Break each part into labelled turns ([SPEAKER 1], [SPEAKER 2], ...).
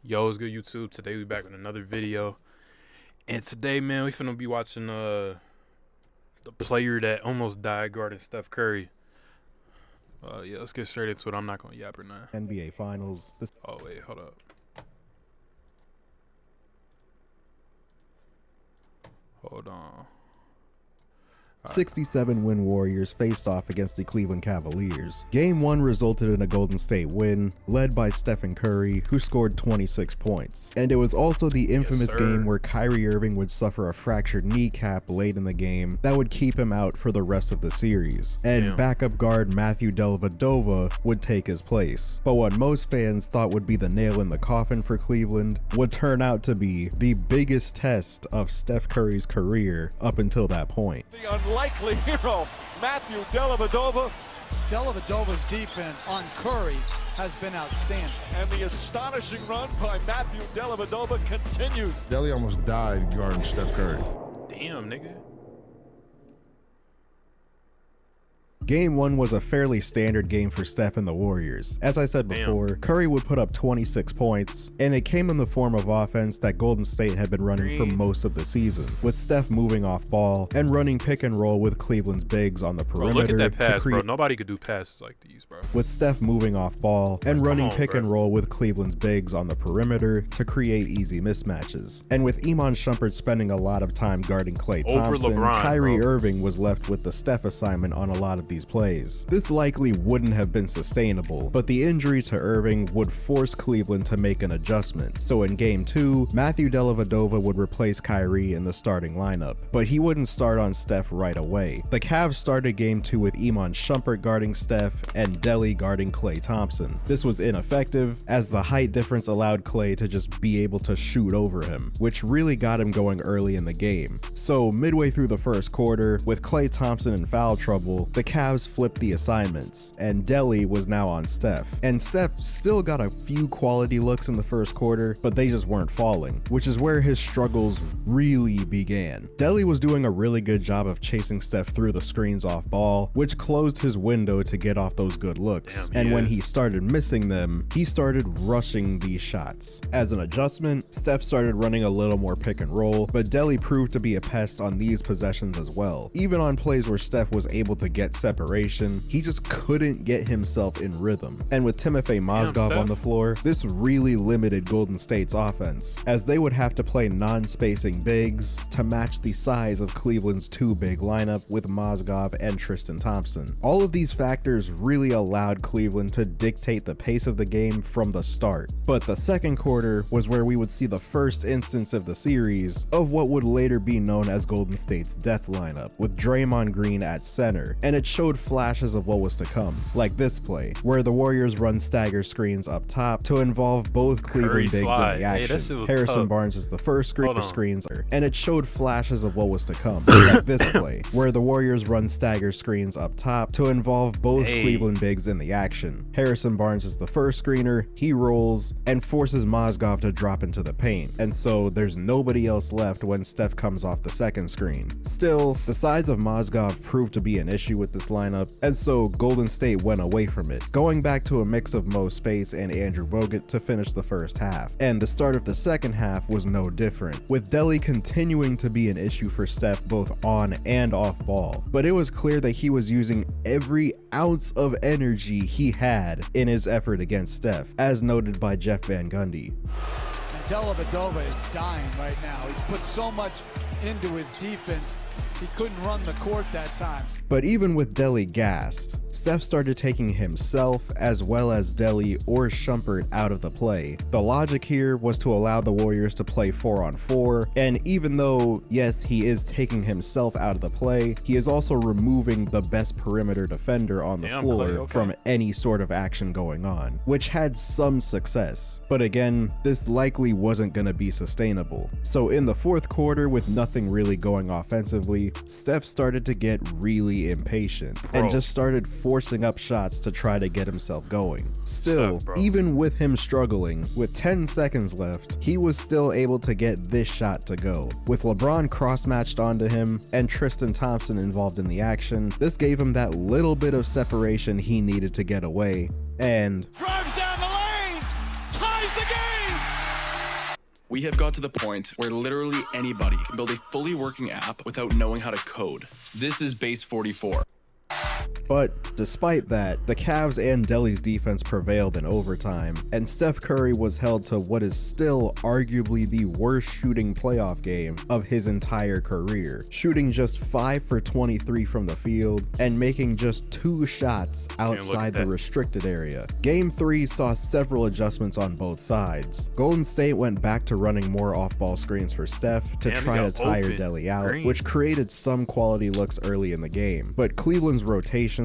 [SPEAKER 1] Yo, what's good, YouTube? Today we back with another video, and today, man, we finna be watching the player that almost died guarding Steph Curry. Yeah, let's get straight into it. I'm not gonna yap or nothing.
[SPEAKER 2] NBA Finals.
[SPEAKER 1] Oh wait, hold up. Hold on.
[SPEAKER 2] 67-win Warriors faced off against the Cleveland Cavaliers. Game 1 resulted in a Golden State win, led by Stephen Curry, who scored 26 points. And it was also the infamous game where Kyrie Irving would suffer a fractured kneecap late in the game that would keep him out for the rest of the series. And backup guard Matthew Dellavedova would take his place. But what most fans thought would be the nail in the coffin for Cleveland would turn out to be the biggest test of Steph Curry's career up until that point.
[SPEAKER 3] Unlikely hero, Matthew Dellavedova.
[SPEAKER 4] Dellavedova's defense on Curry has been outstanding.
[SPEAKER 3] And the astonishing run by Matthew Dellavedova continues.
[SPEAKER 5] Delly almost died guarding Steph Curry.
[SPEAKER 1] Damn, nigga.
[SPEAKER 2] Game 1 was a fairly standard game for Steph and the Warriors. As I said before, Curry would put up 26 points, and it came in the form of offense that Golden State had been running for most of the season, with Steph moving off ball and running pick and roll with Cleveland's bigs on the perimeter.
[SPEAKER 1] Bro, look at that pass, bro. Nobody could do passes like these, bro.
[SPEAKER 2] With Steph moving off ball and running pick and roll with Cleveland's bigs on the perimeter to create easy mismatches. And with Iman Shumpert spending a lot of time guarding Klay Thompson, Kyrie Irving was left with the Steph assignment on a lot of these plays. This likely wouldn't have been sustainable, but the injury to Irving would force Cleveland to make an adjustment. So in game 2, Matthew Dellavedova would replace Kyrie in the starting lineup, but he wouldn't start on Steph right away. The Cavs started game 2 with Iman Shumpert guarding Steph and Delly guarding Klay Thompson. This was ineffective, as the height difference allowed Klay to just be able to shoot over him, which really got him going early in the game. So midway through the first quarter, with Klay Thompson in foul trouble, the Cavs flipped the assignments, and Delly was now on Steph. And Steph still got a few quality looks in the first quarter, but they just weren't falling, which is where his struggles really began. Delly was doing a really good job of chasing Steph through the screens off ball, which closed his window to get off those good looks. And when he started missing them, he started rushing these shots. As an adjustment, Steph started running a little more pick and roll, but Delly proved to be a pest on these possessions as well. Even on plays where Steph was able to get separation, he just couldn't get himself in rhythm. And with Timofey Mozgov on the floor, this really limited Golden State's offense, as they would have to play non-spacing bigs to match the size of Cleveland's two big lineup with Mozgov and Tristan Thompson. All of these factors really allowed Cleveland to dictate the pace of the game from the start. But the second quarter was where we would see the first instance of the series of what would later be known as Golden State's death lineup, with Draymond Green at center, and it showed flashes of what was to come, like this play, where the Warriors run stagger screens up top to involve both Cleveland bigs in the action. Harrison Barnes is the first screen for screens, and it showed flashes of what was to come, like this play, where the Warriors run stagger screens up top to involve both Cleveland bigs in the action. Harrison Barnes is the first screener, he rolls, and forces Mozgov to drop into the paint, and so there's nobody else left when Steph comes off the second screen. Still, the size of Mozgov proved to be an issue with this lineup, and so Golden State went away from it, going back to a mix of Mo Space and Andrew Bogut to finish the first half. And the start of the second half was no different, with Delly continuing to be an issue for Steph both on and off ball. But it was clear that he was using every ounce of energy he had in his effort against Steph, as noted by Jeff Van Gundy.
[SPEAKER 4] And Dellavedova is dying right now. He's put so much into his defense, he couldn't run the court that time.
[SPEAKER 2] But even with Delly gassed, Steph started taking himself as well as Delly or Shumpert out of the play. The logic here was to allow the Warriors to play 4-on-4, and even though, yes, he is taking himself out of the play, he is also removing the best perimeter defender on the floor from any sort of action going on, which had some success. But again, this likely wasn't going to be sustainable. So in the fourth quarter, with nothing really going offensively, Steph started to get really impatient and just started forcing up shots to try to get himself going. Still, even with him struggling, with 10 seconds left, he was still able to get this shot to go. With LeBron cross-matched onto him and Tristan Thompson involved in the action, this gave him that little bit of separation he needed to get away, and
[SPEAKER 3] drives down the lane, ties the game.
[SPEAKER 6] We have got to the point where literally anybody can build a fully working app without knowing how to code. This is Base 44.
[SPEAKER 2] But despite that, the Cavs and Delhi's defense prevailed in overtime, and Steph Curry was held to what is still arguably the worst shooting playoff game of his entire career, shooting just 5 for 23 from the field and making just 2 shots outside the restricted area. Game 3 saw several adjustments on both sides. Golden State went back to running more off-ball screens for Steph to try to tire Delhi out, which created some quality looks early in the game, but Cleveland's rotations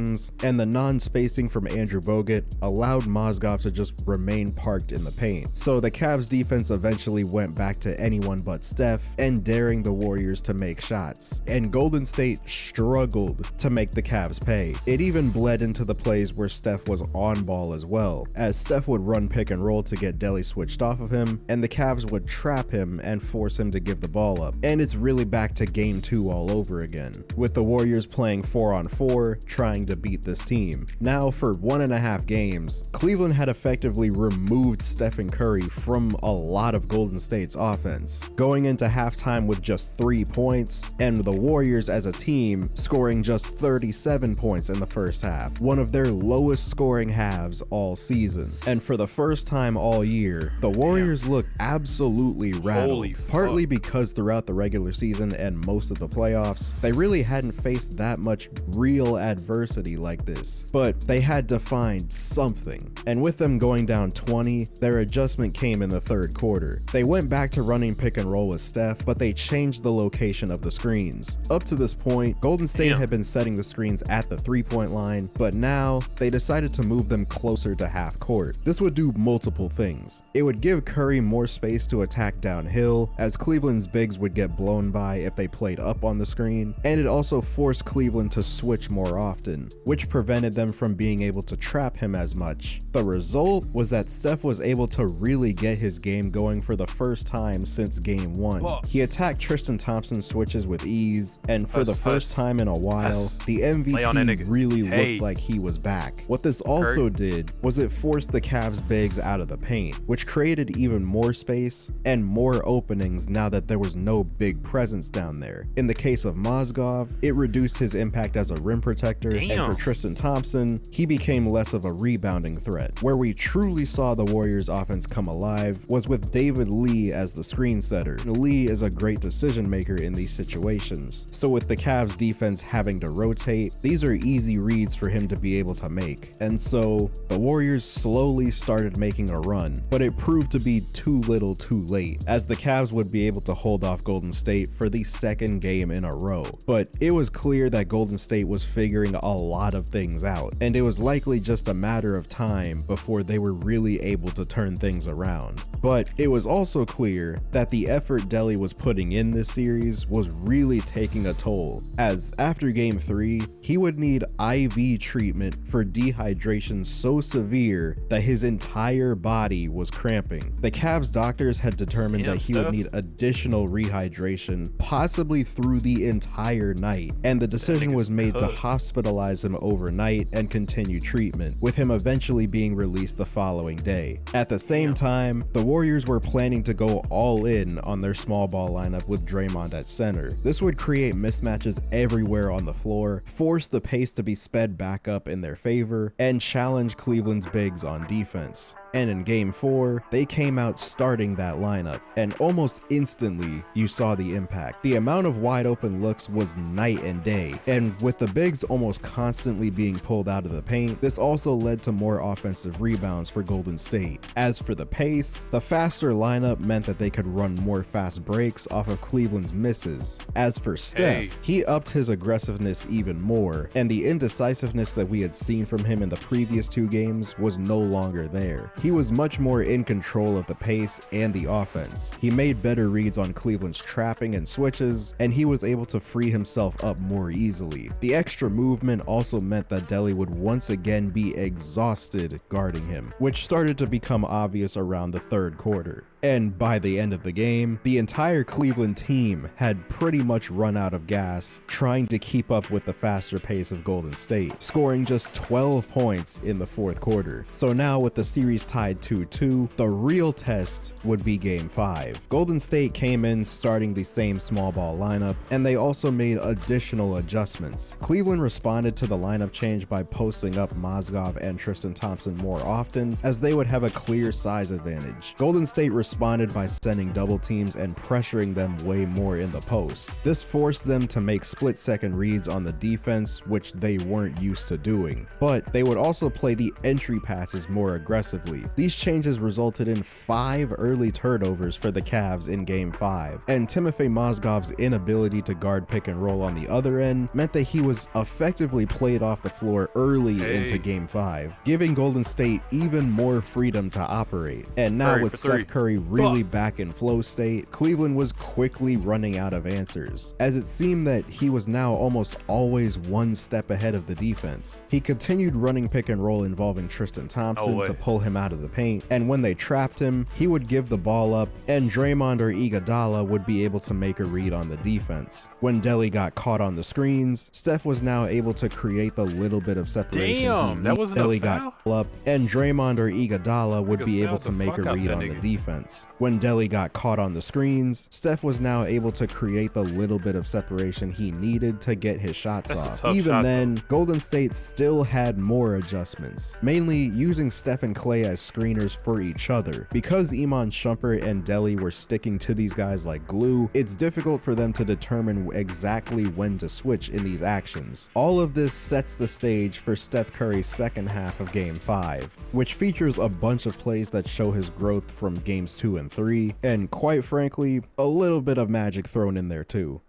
[SPEAKER 2] and the non-spacing from Andrew Bogut allowed Mozgov to just remain parked in the paint. So the Cavs defense eventually went back to anyone but Steph and daring the Warriors to make shots. And Golden State struggled to make the Cavs pay. It even bled into the plays where Steph was on ball as well, as Steph would run pick and roll to get Delhi switched off of him, and the Cavs would trap him and force him to give the ball up. And it's really back to game 2 all over again, with the Warriors playing 4-on-4, trying to beat this team. Now for 1.5 games, Cleveland had effectively removed Steph and Curry from a lot of Golden State's offense, going into halftime with just 3 points, and the Warriors as a team scoring just 37 points in the first half, one of their lowest scoring halves all season. And for the first time all year, the Warriors looked absolutely rattled, partly because throughout the regular season and most of the playoffs, they really hadn't faced that much real adversity like this, but they had to find something. And with them going down 20, their adjustment came in the third quarter. They went back to running pick and roll with Steph, but they changed the location of the screens. Up to this point, Golden State had been setting the screens at the 3-point line, but now they decided to move them closer to half court. This would do multiple things. It would give Curry more space to attack downhill, as Cleveland's bigs would get blown by if they played up on the screen, and it also forced Cleveland to switch more often, which prevented them from being able to trap him as much. The result was that Steph was able to really get his game going for the first time since game 1. He attacked Tristan Thompson's switches with ease, and for the first time in a while, the MVP really looked like he was back. What this also did was it forced the Cavs bigs out of the paint, which created even more space and more openings now that there was no big presence down there. In the case of Mozgov, it reduced his impact as a rim protector, and for Tristan Thompson, he became less of a rebounding threat. Where we truly saw the Warriors offense come alive was with David Lee as the screen setter. Lee is a great decision maker in these situations, so with the Cavs defense having to rotate, these are easy reads for him to be able to make. And so the Warriors slowly started making a run, but it proved to be too little too late, as the Cavs would be able to hold off Golden State for the second game in a row. But it was clear that Golden State was figuring a lot of things out, and it was likely just a matter of time before they were really able to turn things around. But it was also clear that the effort Delhi was putting in this series was really taking a toll, as after game 3, he would need IV treatment for dehydration so severe that his entire body was cramping. The Cavs doctors had determined that he would need additional rehydration, possibly through the entire night, and the decision was made to hospitalize him overnight and continue treatment, with him eventually being released the following day. At the same time, the Warriors were planning to go all in on their small ball lineup with Draymond at center. This would create mismatches everywhere on the floor, force the pace to be sped back up in their favor, and challenge Cleveland's bigs on defense. And in game 4, they came out starting that lineup, and almost instantly you saw the impact. The amount of wide open looks was night and day, and with the bigs almost constantly being pulled out of the paint, this also led to more offensive rebounds for Golden State. As for the pace, the faster lineup meant that they could run more fast breaks off of Cleveland's misses. As for Steph, he upped his aggressiveness even more, and the indecisiveness that we had seen from him in the previous 2 games was no longer there. He was much more in control of the pace and the offense. He made better reads on Cleveland's trapping and switches, and he was able to free himself up more easily. The extra movement also meant that Delhi would once again be exhausted guarding him, which started to become obvious around the third quarter. And by the end of the game, the entire Cleveland team had pretty much run out of gas trying to keep up with the faster pace of Golden State, scoring just 12 points in the fourth quarter. So now with the series tied 2-2, the real test would be Game 5. Golden State came in starting the same small ball lineup, and they also made additional adjustments. Cleveland responded to the lineup change by posting up Mozgov and Tristan Thompson more often, as they would have a clear size advantage. Golden State responded by sending double teams and pressuring them way more in the post. This forced them to make split-second reads on the defense, which they weren't used to doing, but they would also play the entry passes more aggressively. These changes resulted in 5 early turnovers for the Cavs in Game 5, and Timofey Mozgov's inability to guard pick and roll on the other end meant that he was effectively played off the floor early into Game 5, giving Golden State even more freedom to operate. And now with Steph Curry really back in flow state, Cleveland was quickly running out of answers, as it seemed that he was now almost always one step ahead of the defense. He continued running pick and roll involving Tristan Thompson to pull him out of the paint, and when they trapped him, he would give the ball up, and Draymond or Iguodala would be able to make a read on the defense. When Delly got caught on the screens, Steph was now able to create the little bit of separation.
[SPEAKER 1] That wasn't
[SPEAKER 2] Delly
[SPEAKER 1] a foul?
[SPEAKER 2] got up, and Draymond or Iguodala would be able to make a read on the defense. When Delly got caught on the screens, Steph was now able to create the little bit of separation he needed to get his shots off. Even then, Golden State still had more adjustments, mainly using Steph and Klay as screeners for each other. Because Iman Shumpert and Delly were sticking to these guys like glue, it's difficult for them to determine exactly when to switch in these actions. All of this sets the stage for Steph Curry's second half of Game 5, which features a bunch of plays that show his growth from Games 2 and 3, and quite frankly, a little bit of magic thrown in there too.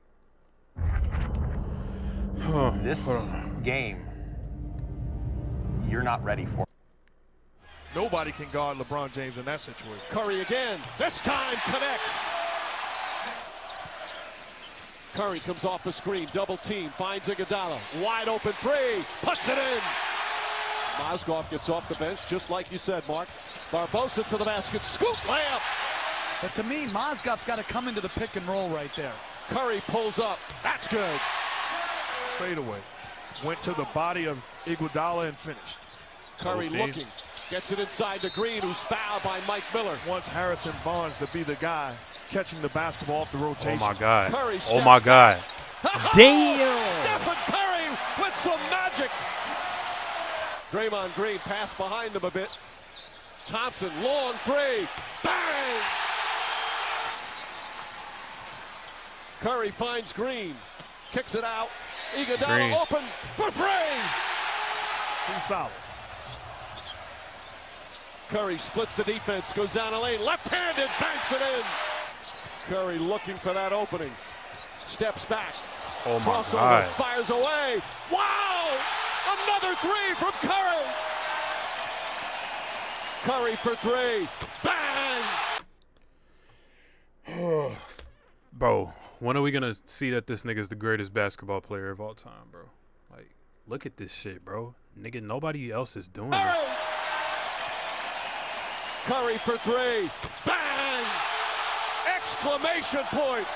[SPEAKER 7] This game, you're not ready for.
[SPEAKER 3] Nobody can guard LeBron James in that situation. Curry again. This time connects. Curry comes off the screen, double team, finds Iguodala. Wide open three, puts it in. Mozgov gets off the bench, just like you said, Mark. Barbosa to the basket, scoop layup.
[SPEAKER 4] But to me, Mozgov's got to come into the pick and roll right there.
[SPEAKER 3] Curry pulls up, that's good. Fadeaway. Went to the body of Iguodala and finished. Curry looking, gets it inside to Green, who's fouled by Mike Miller. Wants Harrison Barnes to be the guy catching the basketball off the rotation.
[SPEAKER 1] Oh my God.
[SPEAKER 3] Curry
[SPEAKER 1] oh my God.
[SPEAKER 3] Damn! Stephen Curry with some magic. Draymond Green passed behind him a bit. Thompson, long three, bang! Curry finds Green, kicks it out. Iguodala open for three. He's solid. Curry splits the defense, goes down the lane, left-handed, banks it in. Curry looking for that opening. Steps back.
[SPEAKER 1] Oh my
[SPEAKER 3] Crossover,
[SPEAKER 1] God.
[SPEAKER 3] fires away. Wow! Another three from Curry. Curry for three. Bang!
[SPEAKER 1] Bro, when are we gonna see that this nigga's the greatest basketball player of all time, bro? Like, look at this shit, bro. Nigga, nobody else is doing it.
[SPEAKER 3] Curry for three. Bang! Exclamation point.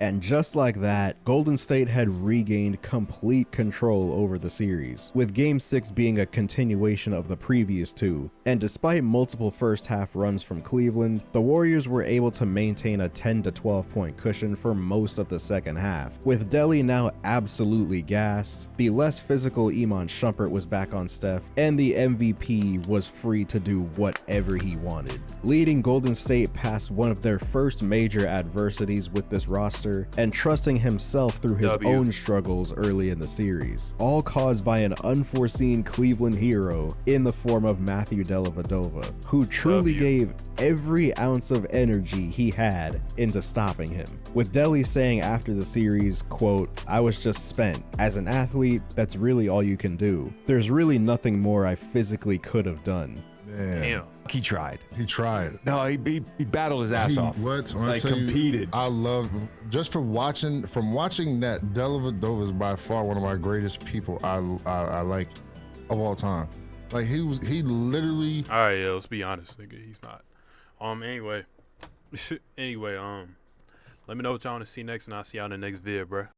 [SPEAKER 2] And just like that, Golden State had regained complete control over the series, with Game 6 being a continuation of the previous two. And despite multiple first half runs from Cleveland, the Warriors were able to maintain a 10 to 12 point cushion for most of the second half. With Delly now absolutely gassed, the less physical Iman Shumpert was back on Steph, and the MVP was free to do whatever he wanted, leading Golden State past one of their first major adversities with this roster, and trusting himself through his own struggles early in the series, all caused by an unforeseen Cleveland hero in the form of Matthew Dellavedova, who truly gave every ounce of energy he had into stopping him. With Delly saying after the series, quote, "I was just spent. As an athlete, that's really all you can do. There's really nothing more I physically could have done."
[SPEAKER 5] Man.
[SPEAKER 7] He tried.
[SPEAKER 5] He tried.
[SPEAKER 7] No, he battled his ass off.
[SPEAKER 5] What?
[SPEAKER 7] Like, competed.
[SPEAKER 5] I love, just from watching that, Dellavedova is by far one of my greatest people I like of all time. Like, he literally.
[SPEAKER 1] All right, yeah, let's be honest, nigga. He's not. Anyway, let me know what y'all want to see next, and I'll see y'all in the next vid, bruh.